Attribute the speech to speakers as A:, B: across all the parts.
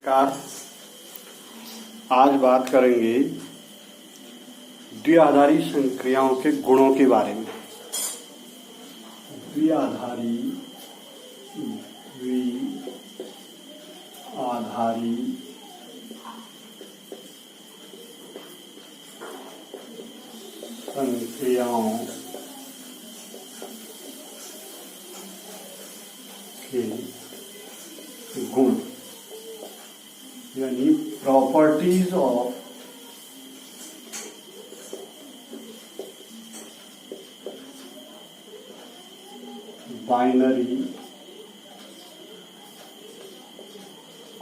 A: Car आज बात करेंगे द्विआधारी संक्रियाओं के गुणों के बारे में। द्विआधारी संक्रियाओं के गुण यानी प्रॉपर्टीज ऑफ बाइनरी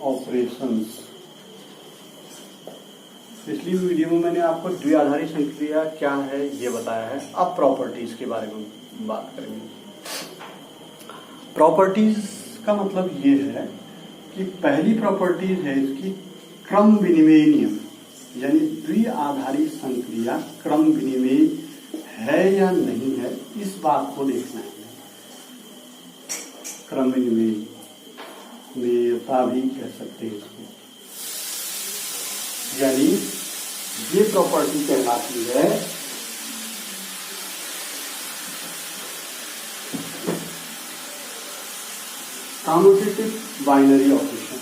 A: ऑपरेशंस। पिछली वीडियो में मैंने आपको द्विआधारी संक्रिया क्या है ये बताया है। अब प्रॉपर्टीज के बारे में बात करेंगे। प्रॉपर्टीज का मतलब ये है कि पहली प्रॉपर्टीज है इसकी क्रम विनिमय नियम, यानी द्विआधारी संक्रिया क्रम विनिमय है या नहीं है, इस बात को देखना है। क्रम विनिमयता भी कह सकते हैं इसको, यानी ये प्रॉपर्टी कहलाती है कम्यूटेटिव बाइनरी ऑपरेशन।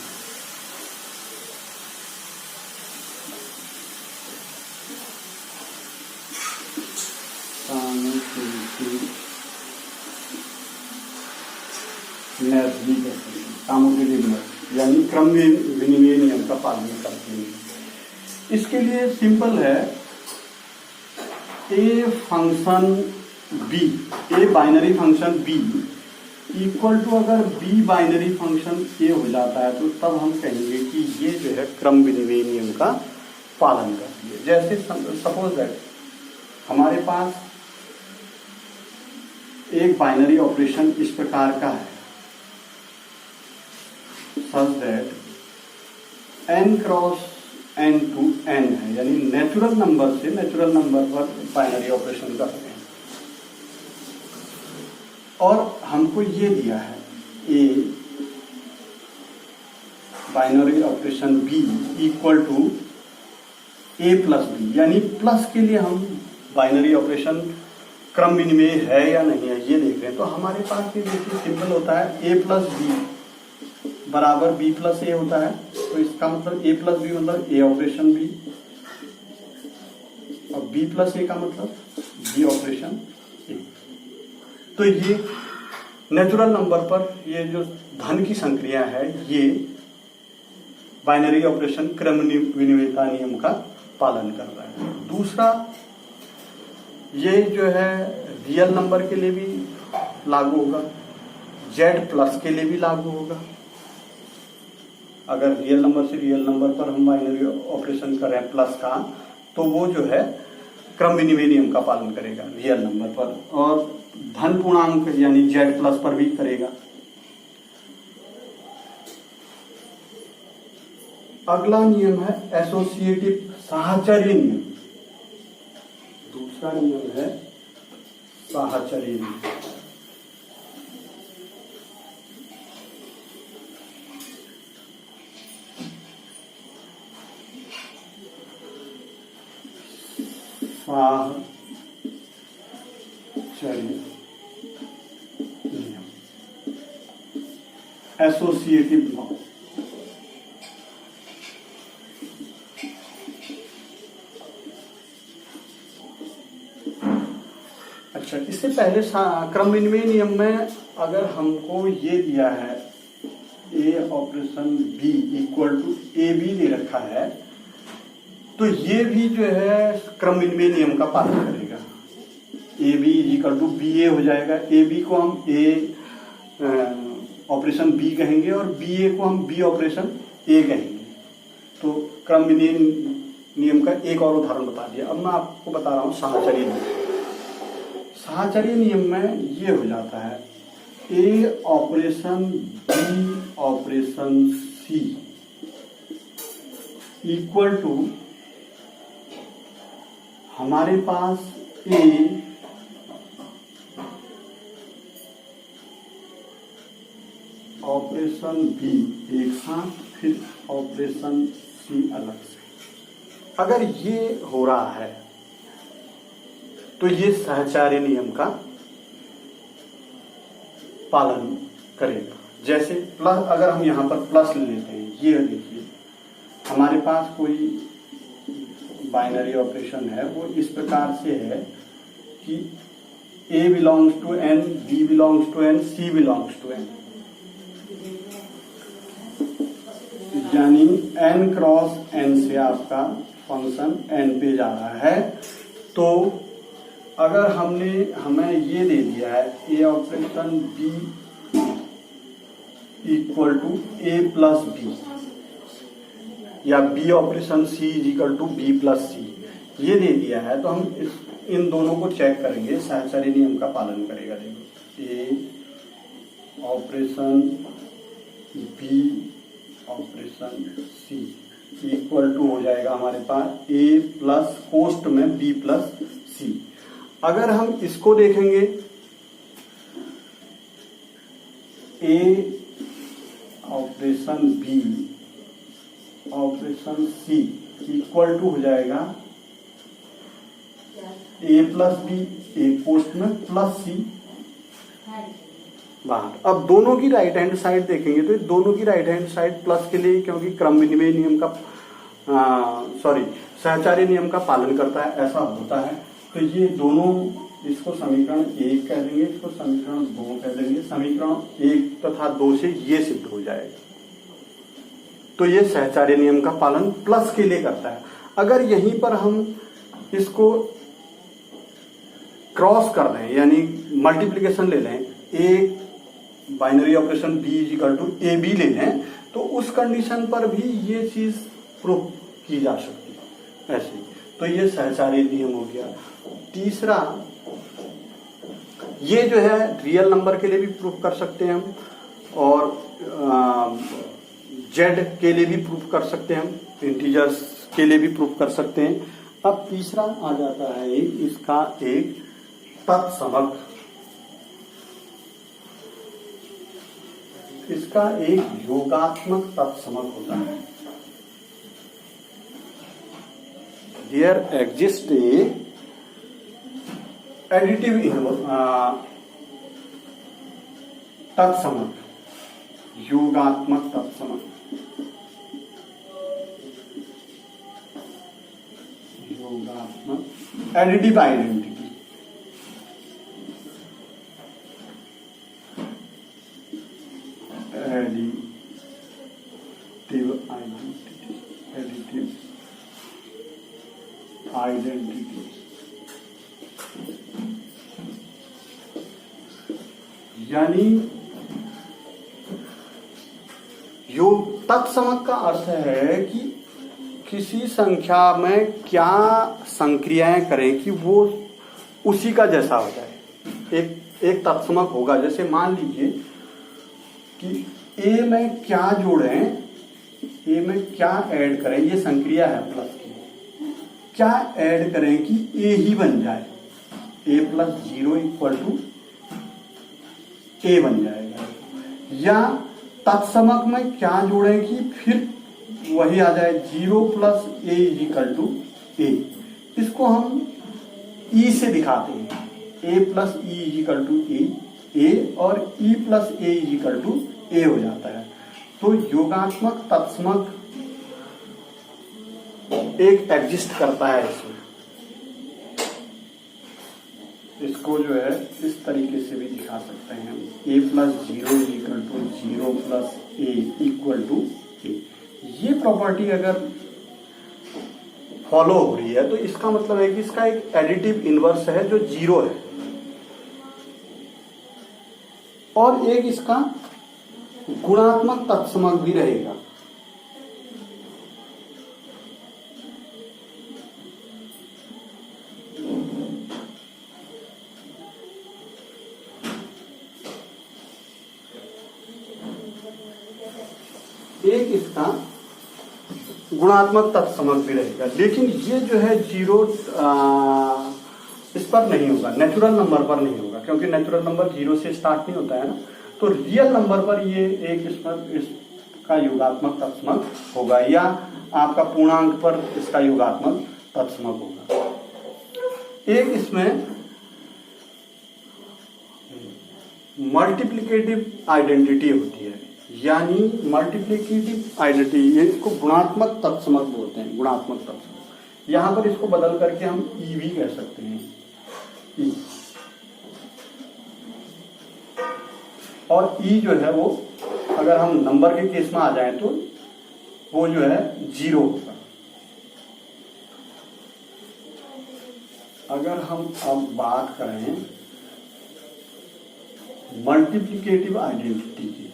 A: कम्यूटेटिव यानी क्रम विनिमय नियम का पालन करते हैं। इसके लिए सिंपल है, A function B, A binary function B equal to अगर बी बाइनरी फंक्शन ए हो जाता है तो तब हम कहेंगे कि ये जो है क्रम विनिमय नियम का पालन करती है। जैसे सपोज दैट हमारे पास एक बाइनरी ऑपरेशन इस प्रकार का है, such that n cross n to n है, यानी नेचुरल नंबर से नेचुरल नंबर पर बाइनरी ऑपरेशन कर रहे हैं। और हमको ये दिया है A binary operation B equal to A plus B, यानी प्लस के लिए हम बाइनरी ऑपरेशन क्रम विनिमय है या नहीं है ये देख रहे हैं। तो हमारे पास ये देखिए सिंपल होता है, ए प्लस बी बराबर बी प्लस ए होता है। तो इसका मतलब ए प्लस बी मतलब ए ऑपरेशन बी, और बी प्लस ए का मतलब बी ऑपरेशन ए। तो ये नेचुरल नंबर पर ये जो धन की संक्रिया है ये बाइनरी ऑपरेशन क्रम विनिमयता नियम का पालन कर रहा है। दूसरा, ये जो है रियल नंबर के लिए भी लागू होगा, जेड प्लस के लिए भी लागू होगा। अगर रियल नंबर से रियल नंबर पर हम बाइनरी ऑपरेशन कर रहे हैं प्लस का, तो वो जो है क्रम विनिमय नियम का पालन करेगा रियल नंबर पर, और धन पूर्णांक यानी जेड प्लस पर भी करेगा। अगला नियम है एसोसिएटिव साहचर्य नियम। दूसरा नियम है साहचर्य नियम। Associative law. अच्छा, इससे पहले क्रम विनिमय नियम में अगर हमको ये दिया है A operation B equal to A B दे रखा है, तो ये भी जो है क्रम विनिमय नियम का पालन करेगा। A B equal to B A हो जाएगा। ए बी को हम ए ऑपरेशन बी कहेंगे और बी ए को हम बी ऑपरेशन ए कहेंगे। तो क्रम विनिमय नियम का एक और उदाहरण बता दिया। अब मैं आपको बता रहा हूं साहचर्य नियम। साहचर्य नियम में ये हो जाता है A operation B operation C equal to हमारे पास ए ऑपरेशन बी एक साथ, फिर ऑपरेशन सी अलग से। अगर ये हो रहा है तो ये सहचार्य नियम का पालन करेगा। जैसे प्लस, अगर हम यहां पर प्लस ले लेते हैं, ये देखिए हमारे पास कोई बाइनरी ऑपरेशन है, वो इस प्रकार से है कि A belongs to n, B belongs to n, C belongs to n, यानी n क्रॉस n से आपका फंक्शन n पे जा रहा है। तो अगर हमें ये दे दिया है A operation B equal to A plus B, या B operation C equal to B plus C, ये दे दिया है, तो हम इन दोनों को चेक करेंगे, सहचार्य नियम का पालन करेगा। देखो A operation B operation C equal to हो जाएगा हमारे पास A प्लस कोष्ट में B प्लस C। अगर हम इसको देखेंगे A operation B operation C equal to हो जाएगा A प्लस बी, एक पोस्ट में प्लस C बाहर। अब दोनों की राइट हैंड साइड देखेंगे तो दोनों की राइट हैंड साइड प्लस के लिए, क्योंकि क्रम विनिमय नियम का सहचार्य नियम का पालन करता है, ऐसा होता है। तो ये दोनों, इसको समीकरण 1 कह देंगे, इसको समीकरण 2 कह देंगे। समीकरण 1 तथा 2 से ये सिद्ध हो जाएगा। तो ये सहचार्य नियम का पालन प्लस के लिए करता है। अगर यहीं पर हम इसको क्रॉस कर रहे हैं, यानी मल्टीप्लीकेशन ले लें, A binary operation B equal to A B ले लें, तो उस कंडीशन पर भी ये चीज प्रूफ की जा सकती है ऐसे। तो ये सहचार्य नियम हो गया। तीसरा, ये जो है रियल नंबर के लिए भी प्रूफ कर सकते हैं हम, और जेड के लिए भी प्रूफ कर सकते हैं हम, इंटीजर्स के लिए भी प्रूफ कर सकते हैं। अब तीसरा आ जाता है इसका एक तत्समक, इसका एक योगात्मक तत्समक होता है। There exists a additive तत्समक, योगात्मक तत्समक, योगात्मक एडिटिव आइडेंटिटी। आइडेंटिटी यानी योग तत्समक का अर्थ है कि किसी संख्या में क्या संक्रियाएं करें कि वो उसी का जैसा हो जाए। एक तत्समक होगा, जैसे मान लीजिए कि ए में क्या जोड़ें, ए में क्या ऐड करें, ये संक्रिया है प्लस की, क्या ऐड करें कि ए ही बन जाए, ए प्लस 0 इक्वल टू ए बन जाएगा। या तत्समक में क्या जोड़ें कि फिर वही आ जाए 0 plus A equal to A. इसको हम ई से दिखाते हैं, A plus E equal to A, और E plus A equal to A हो जाता है। तो योगात्मक तत्समक एक एग्जिस्ट करता है इसमें। इसको जो है इस तरीके से भी दिखा सकते हैं हम, A plus 0 equal to 0 plus A equal to A. ये प्रॉपर्टी अगर फॉलो हो रही है तो इसका मतलब है कि इसका एक एडिटिव इनवर्स है जो 0 है, और एक इसका गुणात्मक तत्समक भी रहेगा। एक इसका गुणात्मक तत्समक भी रहेगा, लेकिन ये जो है 0 इस पर नहीं होगा, नेचुरल नंबर पर नहीं होगा, क्योंकि नेचुरल नंबर 0 से स्टार्ट नहीं होता है ना। तो रियल नंबर पर ये एक इसका योगात्मक तत्समक होगा, या आपका पूर्णांक पर इसका योगात्मक तत्समक होगा। एक इसमें मल्टीप्लिकेटिव आइडेंटिटी होती है, यानी मल्टीप्लिकेटिव आइडेंटिटी, इसको गुणात्मक तत्समक बोलते हैं, गुणात्मक तत्समक। यहां पर इसको बदल करके हम ई भी कह सकते हैं, ई। और ई जो है वो अगर हम नंबर के केस में आ जाए तो वो जो है 0 होगा। अगर हम अब बात करें मल्टीप्लिकेटिव आइडेंटिटी की,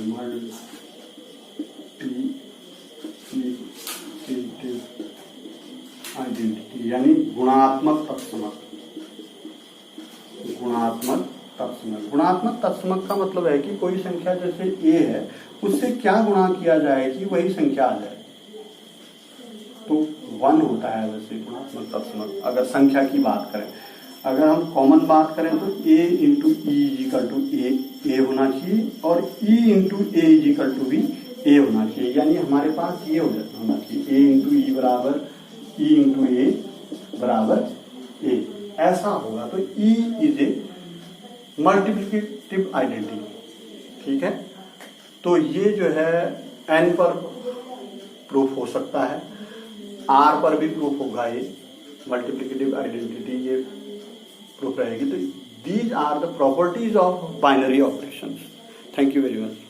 A: मल्टीप्लिकेटिव आइडेंटिटी यानी गुणात्मक तत्समक। गुणात्मक तत्समक, गुणात्मक तत्समक का मतलब है कि कोई संख्या जैसे a है, उससे क्या गुणा किया जाए कि वही संख्या आ जाए, तो 1 होता है वैसे गुणात्मक तत्समक। अगर संख्या की बात करें, अगर हम कॉमन बात करें तो a into E equal to A होना चाहिए, और e into A equal to भी a होना चाहिए, यानी हमारे पास ये होना चाहिए a इंटू ई बराबर e इंटू ए बराबर a, ऐसा होगा। तो e is a multiplicative identity, ठीक है। तो ये जो है n पर प्रूफ हो सकता है, r पर भी प्रूफ होगा, ये मल्टीप्लिकेटिव आइडेंटिटी ये प्रूफ रहेगी। तो these are the properties of binary operations. Thank you very much.